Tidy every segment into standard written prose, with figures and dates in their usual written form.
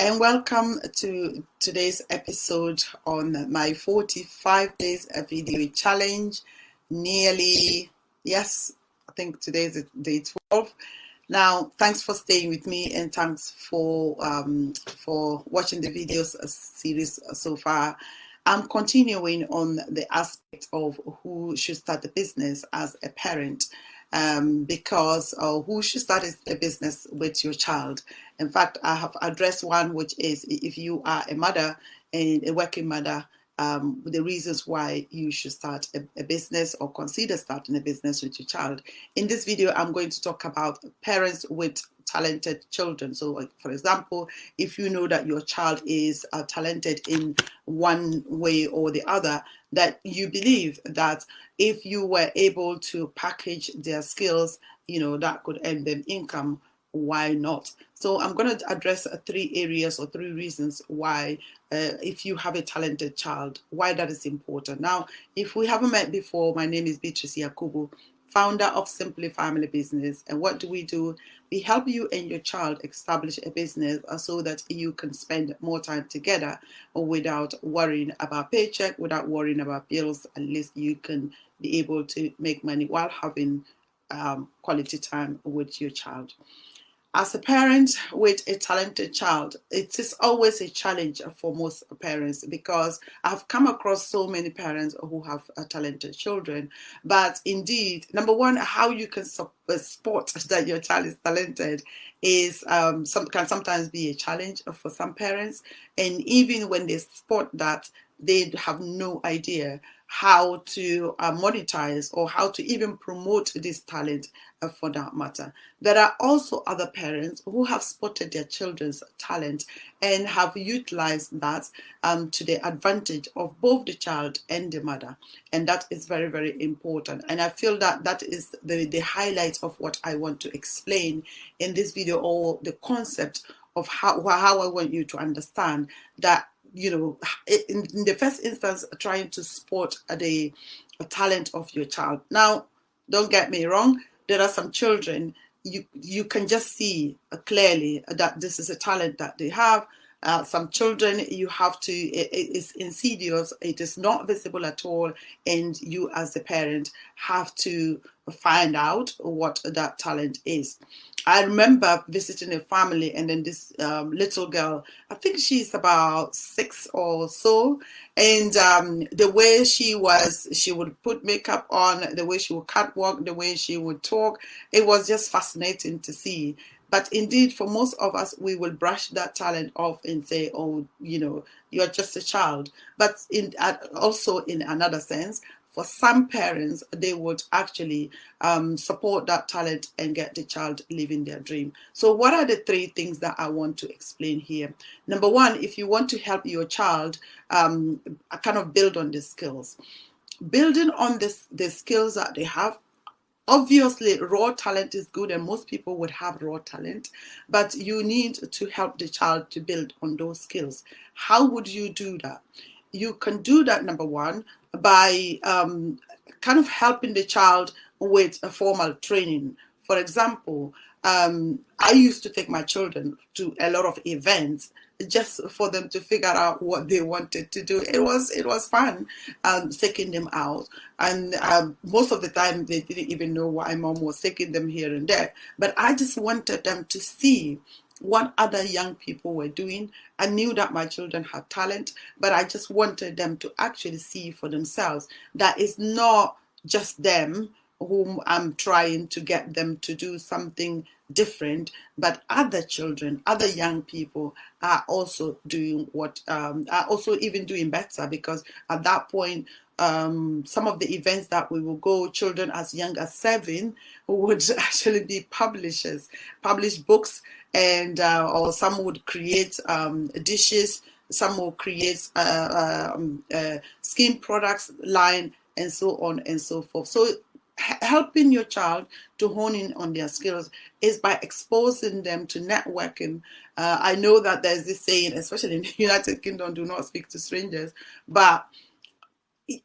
and welcome to today's episode on my 45 days video challenge. Yes, I think today is day 12. Now, thanks for staying with me, and thanks for watching the videos series so far. I'm continuing on the aspect of who should start a business as a parent. Because who should start a business with your child. In fact, I have addressed one, which is if you are a mother and a working mother, the reasons why you should start a business or consider starting a business with your child. In this video, I'm going to talk about parents with talented children. So, for example, if you know that your child is talented in one way or the other, that you believe that if you were able to package their skills, that could earn them income, why not? So I'm going to address 3 areas or 3 reasons why, if you have a talented child, why that is important. Now, if we haven't met before, my name is Beatrice Yakubu, founder of Simply Family Business. And what do? We help you and your child establish a business so that you can spend more time together without worrying about paycheck, without worrying about bills. At least you can be able to make money while having quality time with your child. As a parent with a talented child, it is always a challenge for most parents, because I've come across so many parents who have talented children. But indeed, number one, how you can spot that your child is talented is can sometimes be a challenge for some parents. And even when they spot that, they have no idea how to monetize or how to even promote this talent for that matter. There are also other parents who have spotted their children's talent and have utilized that to the advantage of both the child and the mother. And that is very, very important. And I feel that that is the highlight of what I want to explain in this video, or the concept of how I want you to understand that, in the first instance, trying to spot the talent of your child. Now, don't get me wrong, there are some children you can just see clearly that this is a talent that they have. Some children, you have to, it's insidious, it is not visible at all, and you as a parent have to find out what that talent is. I remember visiting a family, and then this little girl, I think she's about 6 or so, and the way she would put makeup on, the way she would catwalk, the way she would talk, it was just fascinating to see. But indeed, for most of us, we will brush that talent off and say, oh, you're just a child. But also in another sense, for some parents, they would actually support that talent and get the child living their dream. So what are the 3 things that I want to explain here? Number one, if you want to help your child kind of build on the skills. Building on the skills that they have. Obviously, raw talent is good, and most people would have raw talent, but you need to help the child to build on those skills. How would you do that? You can do that, number one, by kind of helping the child with a formal training. For example, I used to take my children to a lot of events just for them to figure out what they wanted to do. It was fun taking them out, and most of the time they didn't even know why mom was taking them here and there. But I just wanted them to see what other young people were doing. I knew that my children had talent, but I just wanted them to actually see for themselves that it's not just them whom I'm trying to get them to do something different, but other children, other young people are also doing are also even doing better, because at that point, some of the events that we will go, children as young as 7 who would actually be publish books, and or some would create dishes, some will create skin products line, and so on and so forth. So helping your child to hone in on their skills is by exposing them to networking. I know that there's this saying, especially in the United Kingdom, do not speak to strangers. But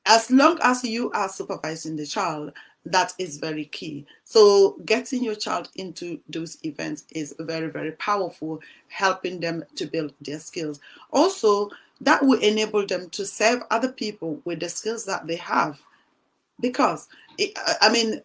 as long as you are supervising the child, That is very key. So getting your child into those events is very, very powerful, helping them to build their skills. Also, that will enable them to serve other people with the skills that they have. Because I mean,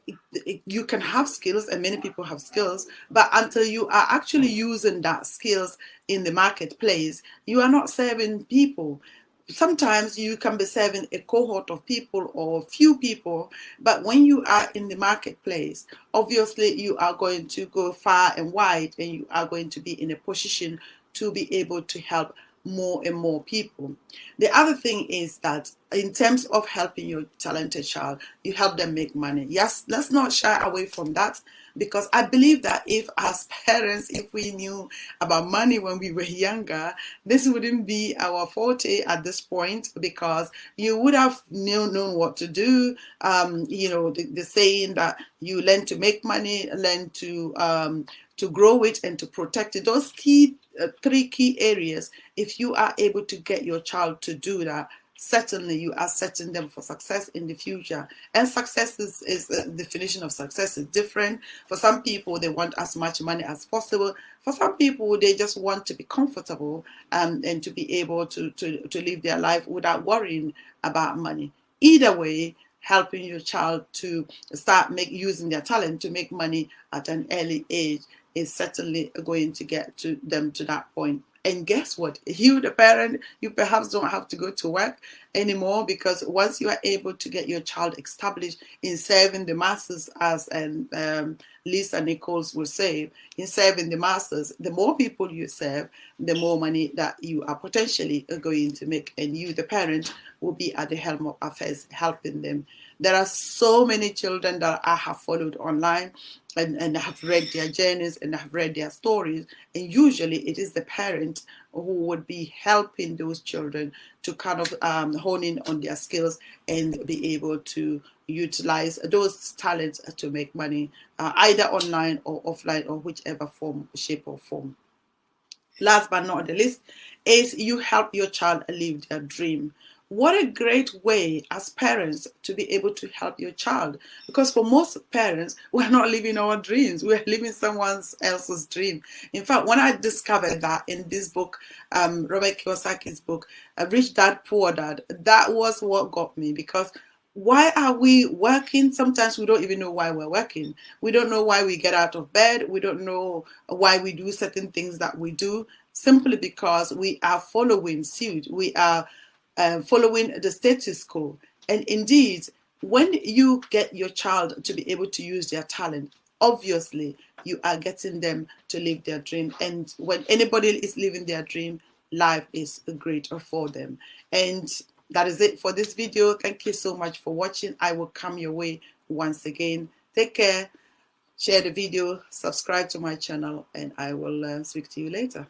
you can have skills, and many people have skills, but until you are actually using that skills in the marketplace, you are not serving people. Sometimes you can be serving a cohort of people or a few people, but when you are in the marketplace, obviously you are going to go far and wide, and you are going to be in a position to be able to help more and more people. The other thing is that in terms of helping your talented child, you help them make money. Yes, let's not shy away from that, because I believe that if as parents, if we knew about money when we were younger, this wouldn't be our forte at this point, because you would have known what to do. The saying that you learn to make money, learn to grow it, and to protect it. Those three key areas, if you are able to get your child to do that, certainly you are setting them for success in the future. And success is the definition of success is different. For some people, they want as much money as possible. For some people, they just want to be comfortable, and to be able to live their life without worrying about money. Either way, helping your child to start using their talent to make money at an early age is certainly going to get to them to that point. And guess what? You, the parent, you perhaps don't have to go to work anymore, because once you are able to get your child established in serving the masses, as Lisa Nichols will say, in serving the masses, the more people you serve, the more money that you are potentially going to make. And you, the parent, will be at the helm of affairs, helping them. There are so many children that I have followed online, and have read their journeys and have read their stories, and usually it is the parent who would be helping those children to kind of hone in on their skills and be able to utilize those talents to make money, either online or offline, or whichever form, shape or form. Last but not the least is you help your child live their dream. What a great way as parents to be able to help your child, because for most parents, we're not living our dreams, we're living someone else's dream. In fact, when I discovered that in this book, Robert Kiyosaki's book, Rich Dad Poor Dad, that was what got me. Because why are we working? Sometimes we don't even know why we're working. We don't know why we get out of bed. We don't know why we do certain things that we do, simply because we are following suit. We are following the status quo. And indeed, when you get your child to be able to use their talent, obviously you are getting them to live their dream. And when anybody is living their dream, life is greater for them. And that is it for this video. Thank you so much for watching. I will come your way once again. Take care, share the video, subscribe to my channel, and I will speak to you later.